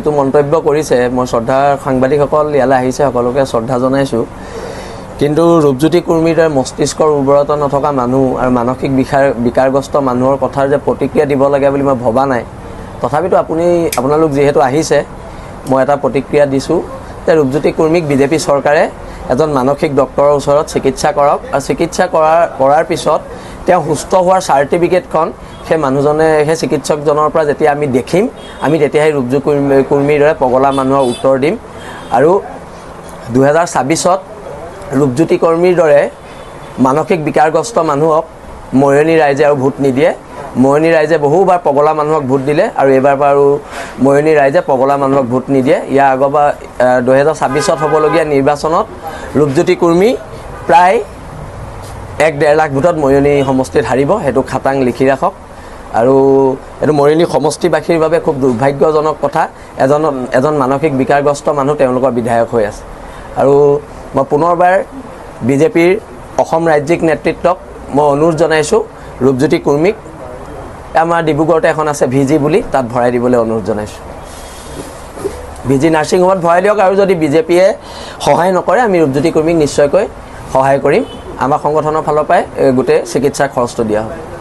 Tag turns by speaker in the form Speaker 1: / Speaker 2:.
Speaker 1: যিটো মন্তব্য কৰিছে মই শ্ৰদ্ধাৰ সাংবাদিকসকল ইয়ালৈ আহিছে সকলোকে শ্ৰদ্ধা জনাইছোঁ কিন্তু ৰূপজ্যোতি কুৰ্মীৰ দৰে মস্তিষ্কৰ উৰ্বৰতা নথকা মানুহ আৰু মানসিক বিকাৰগ্ৰস্ত মানুহৰ কথাৰ যে প্ৰতিক্ৰিয়া দিব লাগে বুলি মই ভবা নাই তথাপিতো আপোনালোক যিহেতু আহিছে মই এটা প্ৰতিক্ৰিয়া দিছোঁ যে ৰূপজ্যোতি কুৰ্মীক বিজেপি চৰকাৰে এজন মানসিক ডক্টৰৰ ওচৰত চিকিৎসা কৰক আৰু চিকিৎসা কৰাৰ পিছত তেওঁ সুস্থ হোৱাৰ চাৰ্টিফিকেটখন সেই মানুহজনে সেই চিকিৎসকজনৰ পৰা যেতিয়া আমি দেখিম আমি তেতিয়াহে ৰূপজ্যোতি কুৰ্মীৰ দৰে পগলা মানুহৰ উত্তৰ দিম আৰু 2026ত ৰূপজ্যোতি কুৰ্মীৰ দৰে মানসিক বিকাৰগ্ৰস্ত মানুহক মৰিয়নি ৰাইজে আৰু ভোট নিদিয়ে মৰিয়নি ৰাইজে বহুবাৰ পগলা মানুহক ভোট দিলে আৰু এইবাৰ আৰু মৰিয়নি ৰাইজে পগলা মানুহক ভোট নিদিয়ে ইয়াৰ আগৰবাৰ 2026ত হ'বলগীয়া নিৰ্বাচনত ৰূপজ্যোতি কুৰ্মী প্ৰায় 1-1.5 লাখ ভোটত মৰিয়নি সমষ্টিত হাৰিব সেইটো খাটাং লিখি ৰাখক আৰু এইটো মৰিয়নি সমষ্টিবাসীৰ বাবে খুব দুৰ্ভাগ্যজনক কথা এজন মানসিক বিকাৰগ্ৰস্ত মানুহ তেওঁলোকৰ বিধায়ক হৈ আছে আৰু মই পুনৰবাৰ বিজেপিৰ অসম ৰাজ্যিক নেতৃত্বক মই অনুৰোধ জনাইছোঁ ৰূপজ্যোতি কুৰ্মীক আমাৰ ডিব্ৰুগড়তে এখন আছে ভিজি বুলি তাত ভৰাই দিবলৈ অনুৰোধ জনাইছোঁ ভিজি নাৰ্ছিং হোমত ভৰাই দিয়ক আৰু যদি বিজেপিয়ে সহায় নকৰে আমি ৰূপজ্যোতি কুৰ্মীক নিশ্চয়কৈ সহায় কৰিম আমাৰ সংগঠনৰ ফালৰ পৰাই গোটেই চিকিৎসাৰ খৰচটো দিয়া হ'ব